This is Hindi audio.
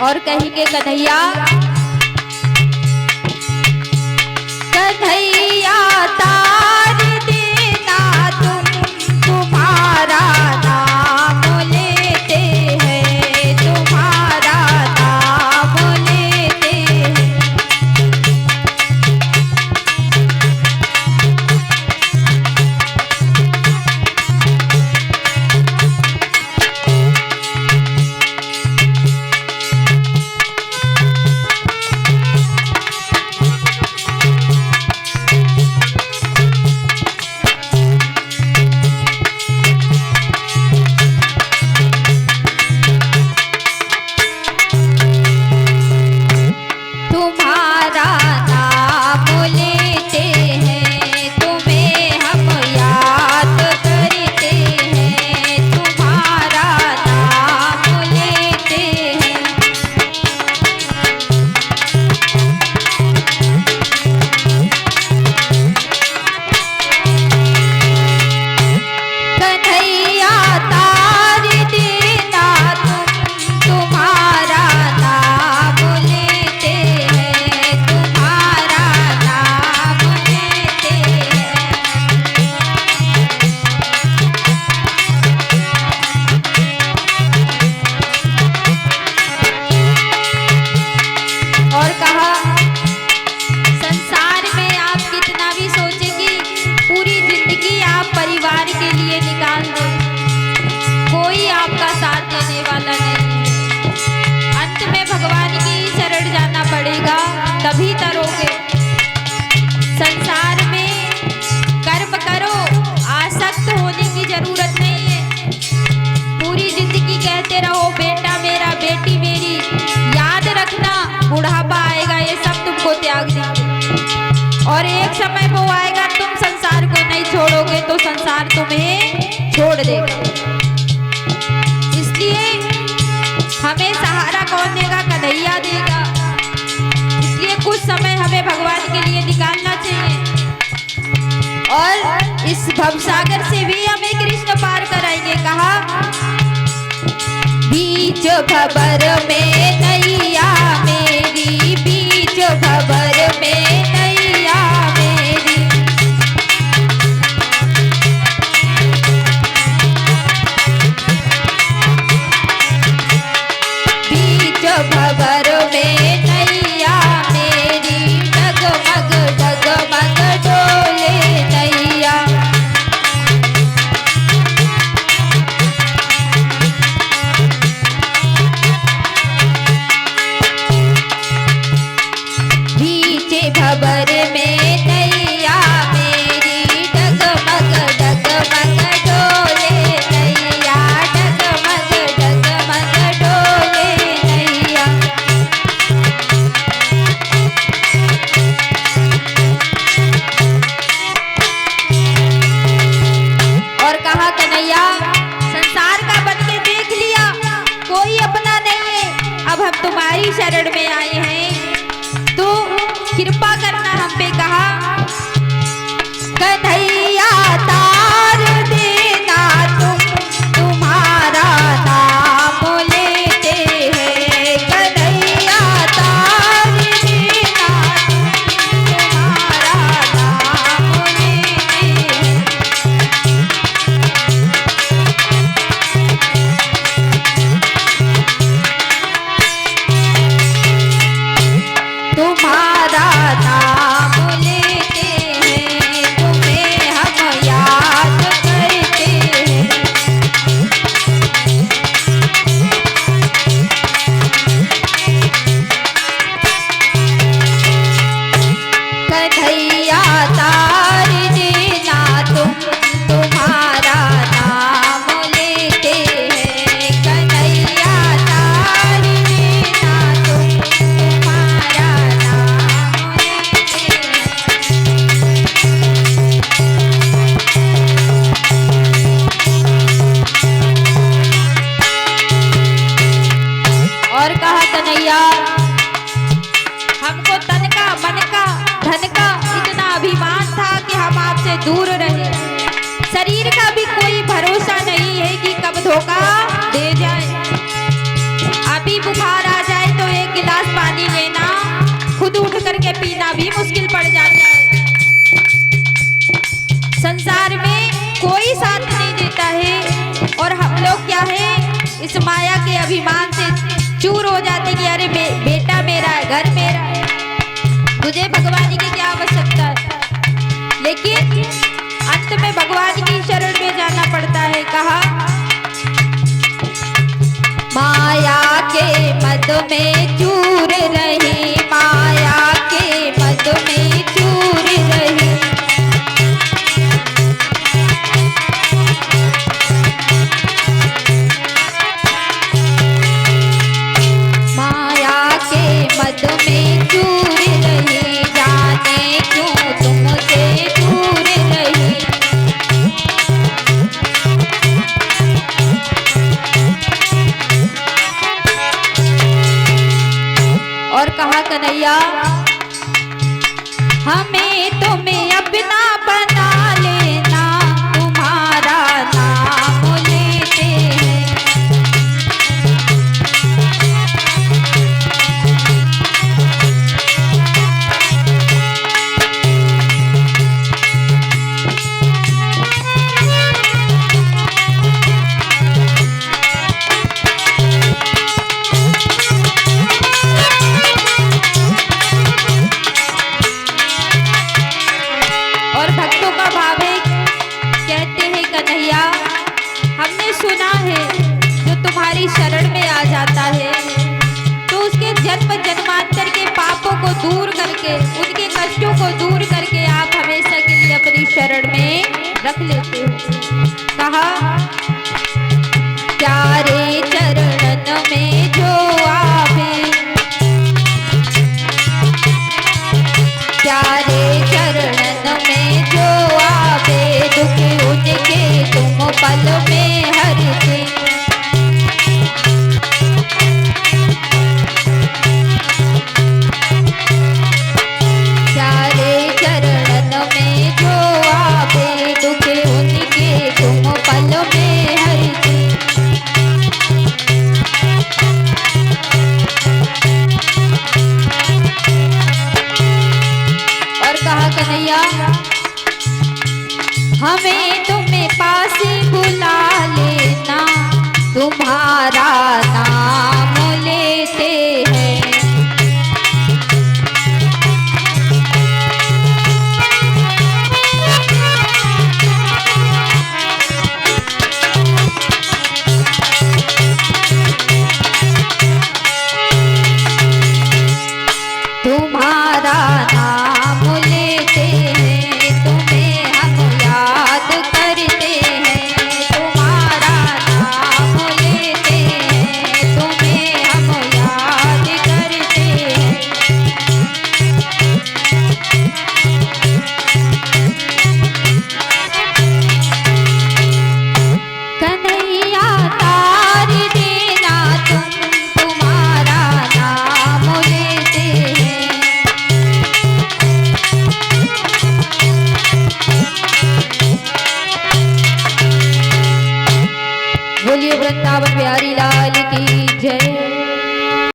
और कहीं के कन्हैया कन्हैया तार देना तुम तुम्हारा नाम लेते हैं तुम्हारा नाम लेते हैं। तभी तरोगे। संसार में कर्म करो, आसक्त होने की जरूरत नहीं है। पूरी जिंदगी कहते रहो बेटा मेरा बेटी मेरी, याद रखना बुढ़ापा आएगा ये सब तुमको त्याग देंगे और एक समय वो आएगा तुम संसार को नहीं छोड़ोगे तो संसार तुम्हें छोड़ देगा। इसलिए हमें सहारा कौन देगा? कन्हैया देगा। कुछ समय हमें भगवान के लिए निकालना चाहिए और इस भवसागर से भी हमें कृष्ण पार कराएंगे। कहा बीच भंवर में नैया मेरी, बीच भंवर में नैया मेरी, बीच भंवर में नैया डगमग डगमग डोले नैया। बीचे भंवर में नैया मेरी, डगमग डगमग डोले नैया, डगमग डगमग डोले नैया। कन्हैया संसार का बन के देख लिया, कोई अपना नहीं है। अब हम तुम्हारी शरण में आए हैं तो कृपा करना हम पे। कहा कन्हैया तार देना तुम तुम्हारा नाम लेते हैं, कन्हैया तार देना तुम तुम्हारा नाम लेते हैं। तुम्हारा नाम लेते हैं, तुम्हें हम याद करते हैं। कन्हैया तार देना तुम तुम्हारा नाम लेते हैं, कन्हैया तार देना तुम तुम्हारा नाम लेते हैं। और कहा कन्हैया हमको तन का मन का धन का इतना अभिमान था कि हम आपसे दूर रहे। शरीर का भी कोई भरोसा नहीं है कि कब धोखा दे जाए, अभी बुखार आ जाए पानी लेना, खुद उठ करके पीना भी मुश्किल पड़ जाता है। संसार में कोई साथ नहीं देता है और हम लोग क्या है, इस माया के अभिमान से चूर हो जाते कि अरे बेटा मेरा है, घर मेरा है, तुझे भगवान की क्या आवश्यकता है। लेकिन अंत में भगवान की शरण में जाना पड़ता है। कहा माया के मद में चूर रही, माया के मद में चूर रही, माया के मद में चूर रही, जाने क्यों तुमसे दूर रही। और कहा कन्हैया हमें तुम्हें अपना बना लेना, तुम्हारा नाम लेते हैं। और भक्तों का भाव है, कहते हैं कन्हैया हमने सुना है जो तुम्हारी शरण में आ जाता है तो उसके जन्म जन्मांतर के पापों को दूर करके, उनके कष्टों को दूर करके आप हमेशा के लिए अपनी शरण में रख लेते हो। कहा प्यारे चरणन में जो आवे, प्यारे चरणन में जो आवे, दुख उनके तुम पल में हरते। प्यारे चरणन में जो आवे, दुख उनके तुम पल में हरते। और कहा कन्हैया हमें तुम्हें पास बुला लेना, तुम्हारा नाम